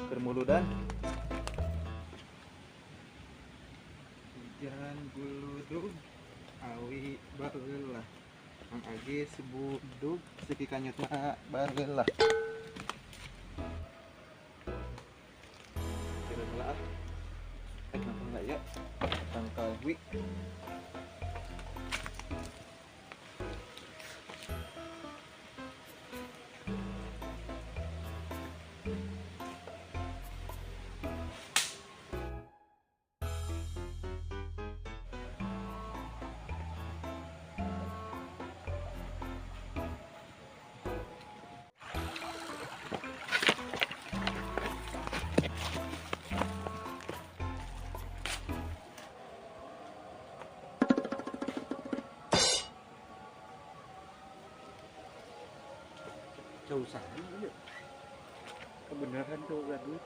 Kermuludan. Hujan guludug awi baheula. Mang age sebudug seki kanyutna baheula. Kira heula ah. Kenapa enggak ya? Tangkal wi. Jauh sana ya. Kebenaran tuh gak duit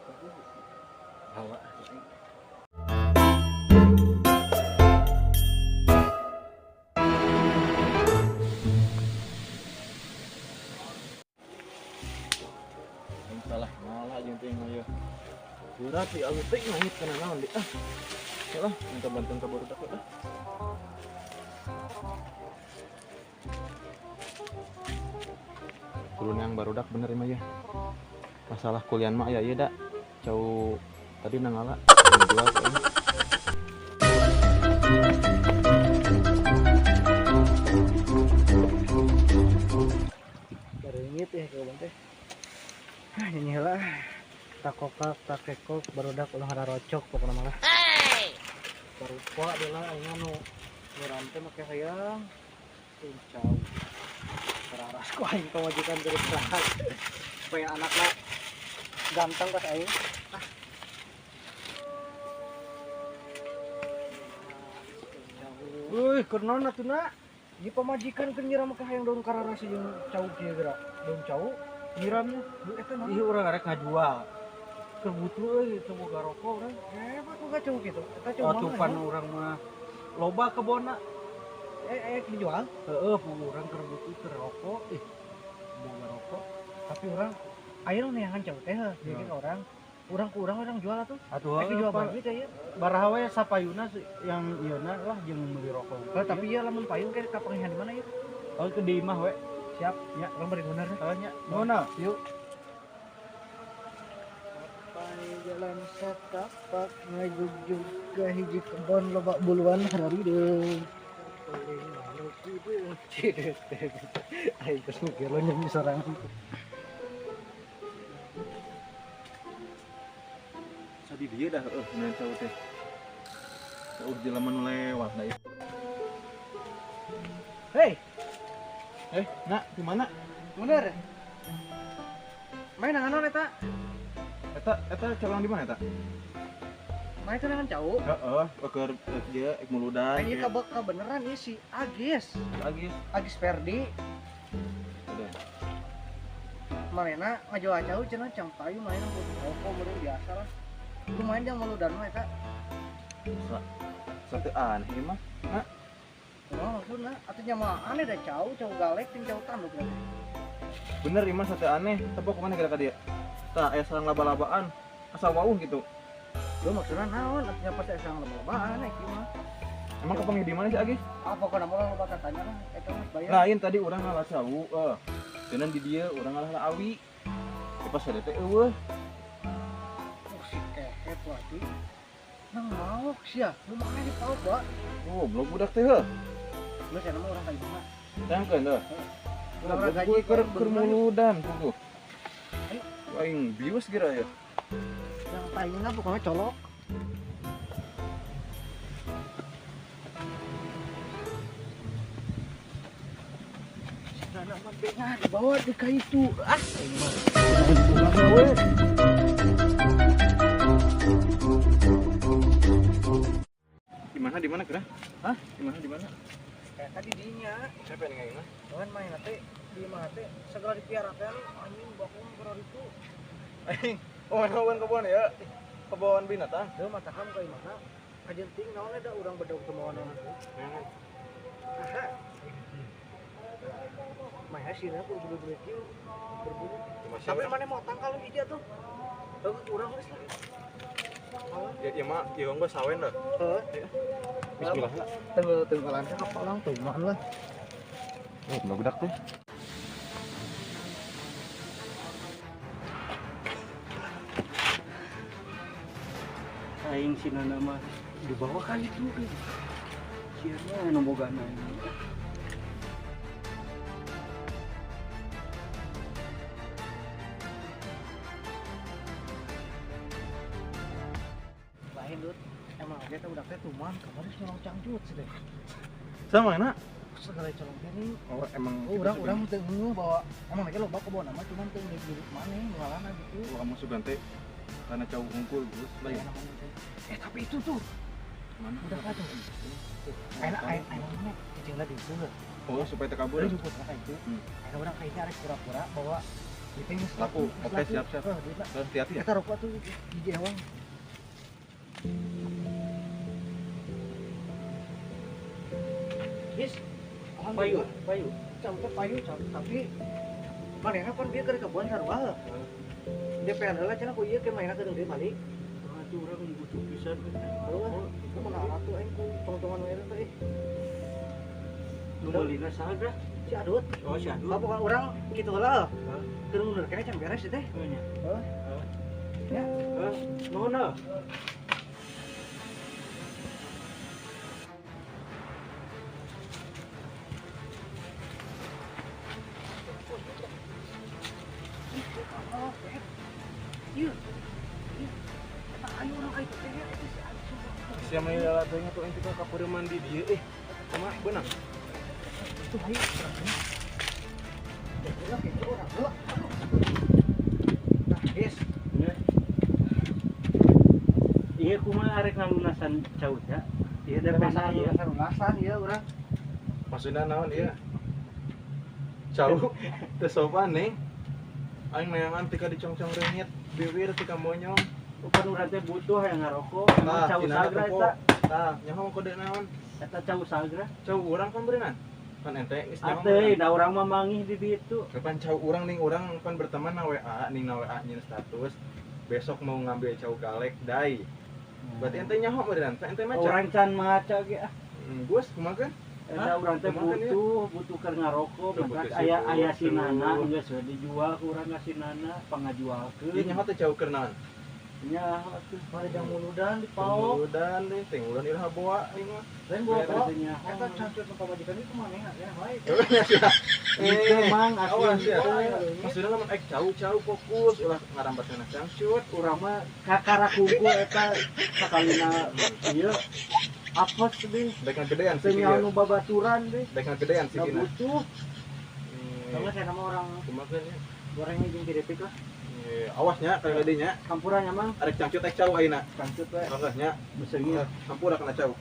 bawa salah malah jeung teh aya berat di alu teh ngahit kana naon di yalah minta bantuan ka barudak lah. Turun yang barudak bener mah ya. Masalah kuliah mah ya dak. Cau tadi nangala jual kayaknya. Bareungit teh kawan teh. Nyanyi heula. Takokak takekok barudak ulah rocok pokona mah. Barupa adalah ayeuna nu nyeranté make hayang. Tuncau. Teraras ku aing pamajikan terus sehat supaya anaknya ganteng pas aing. Wih, kernaon atuna? Ieu pamajikan keur nyiram ka hayang daun kararas jeung cau kieu geura. Daun cau nyiramnya eta naon? Ieu urang arek ngajual. Keur butuh euy teu boga rokok urang. Hebat boga cau kitu. Eta cau mah. Atupan urang mah loba kebonna. Dijual? Urang keur butuh keur rokok, boga rokok. Tapi urang aya neangan cau teh jadi urang ku urang jual atuh. Atuh jual bagi teh ieu. Baraha we sapayuna yang ieuna lah jeung meuli rokok. Tapi ieu lamun payung ke kapangihan di mana ieu? Oh ke di imah we. Siap, nya urang bari bener. Nya. Nuhun. Yuk. Jalan setapak ngajujug ka hiji kebon loba buluan harari deui. Ayo terus gelo nyanyi sorangan. Sadi dia dah main cau teh. Cau jelema nu lewat da ieu. Hei. Nak, di mana? Bener. Main nanganon eta? Eta calon di mana eta? Main dengan cau? Keur dia muludan. Ini ka beneran ieu si Agis Ferdi. Udah. Marena ngajual cau cenah cang payu main rokok meureun biasa lah. Lumayan yang muludan mah eta. Satu aneh mah. Nah. Oh, maksudna atunya mah aneh da cau galek jeung cau tanduk berarti. Bener ieu mah satu aneh, tapi kemana kira ka dia? Tah aya sareng laba-labaan, asa wauh gitu. Lu maksudnya naon? Artinya pasti esang laba-labaan iki mah. Emang kepanggih di mana sih Agis? Apa kana urang loba katanya lah eta mah bayar. Lain tadi urang ngalah sawu, Denan di dieu urang ngalah awi. Pas ada teh eueuh. Oh si kehet wadi. Nang mau sia, lu mah di paut, Ba. Oh, belum budak teh heuh. Lu cenah mah urang ka imah. Tangkeun teh. Urang gaji keur muludan tuh. Aing bius kira ya. Yang tayangnya pokoknya colok. Karena mah dibawa di itu. Di mana kira? Hah? Di mana? Kayak tadi dinya. Siapa yang ngain mah? Kan main teh di mana teh segala dipiara teh anjing bakung berapa itu. Aing owan kebon ya. Kebon binatang. Deu mata kam ka imahna. Kajenting naon da urang bedog teu moal naon. Aha. Maya sih na berburu kieu. Berburu. Cuma Tapi siapa? mana mau tangkal hiji tuh. Tahu urang geus lah. Ya mah, ya enggak sawen lah. Heeh. Bismillah. Tenggelan teh kapal lang tuh mah lah. Oh, budak tuh. Aing si Nana mah dibawa kali itu kan. Siapa yang boga nanya. Lain dut. Emang aja teh udah teh tuman kemarin nyolong cangcut sih deh. Sama enak. Segala colong ini. Oh, emang Urang teh ngeuh bawa emang lagi loba kebon nama cuman teh di mana ngalana gitu. kamu sugante karena cau unggul, Gus. Lain namanya teh. Tapi itu tuh Mana? udah kacau. Enak mana cicingna di itu. Oh, supaya terkabul. Udah jemput kakak itu. Enak orang kayaknya harus pura-pura bahwa itu geus Laku. Oke, siap. Duitna. Hati-hati ya. Kita rokok tuh hiji ewang. Yes. Payu. Cangcut payu tapi manehna kan dia keur kebun sarua. Dia pengen heula cenah ku ieu ke mainna keur deui balik. Aduh orang butuh pisan. Heuh, itu mana ratu aing ku tong-tongan we teh. Nu meulina saha? Si Adut. Oh, si Adut. Apa kan urang kitu heula? Keur mundur kene can beres teh. Oh nya. Heuh. Ya. Nuhun ah. Ieu. Ayo urang ka itu teh. Siapa yang lalatunya tuh ente ka peureum mandi dia sama beunang. Itu ayo. Nah, yes. Iya kumaha arek ngalunasan caut ya. Ieu teh pena ieu. Lunasan ieu urang. Maksudnya naon ieu? Cau teu sopan nih. Aing neangan tika dicongcong renyet, bibir tika monyong. Bukan urang teh butuh yang ngarokok. Nah, Cau tina sagra tepok. eta. Tah, nyaho kode naon? Eta cau sagra. Cau urang kan berenang. Kan ente geus nyaho. Ateuy da urang mah manggih di ditu. Kapan cau urang ning urang kan berteman na WA, ning na WA nyin status. Besok mau ngambil cau galek dai. Berarti ente nyaho berenang, ente mah cau. Orang can maca ge ah. Gus kumaha kan? Eta urang teh Kumaha kan ya? butuh keur ngarokok, Tuh, maka butuh aya situ, aya sinana tuh. geus we dijual ku urang sinana pangajualkeun. Ieu nyaho teh cau keur naon? Nya atuh Mari jang muludan di pau. Udan deh, ting udan iraha boa ieu mah. Lain bawa Eta pau. teh nya. Eta cangcut nu pamajikan itu maneh ya bae. Itu mang Awas asli ya. teh. Maksudnya lamun ek cau fokus ulah ngarambatkeun cangcut. Urang mah kakarakuku eta sakalina ieu apes deh. Dek gedean Teu sih nyaho ieu. nu babaturan deh. Dek gedean sih Da kina. butuh. Sama saya nama orang Kumaha ya? gorengnya jeung keripik lah. Awasnya kali gadinya. Campurannya mang Arek cangcut ek cau ayeuna. kancut we. Contohnya Beseungit. hampura kana cau.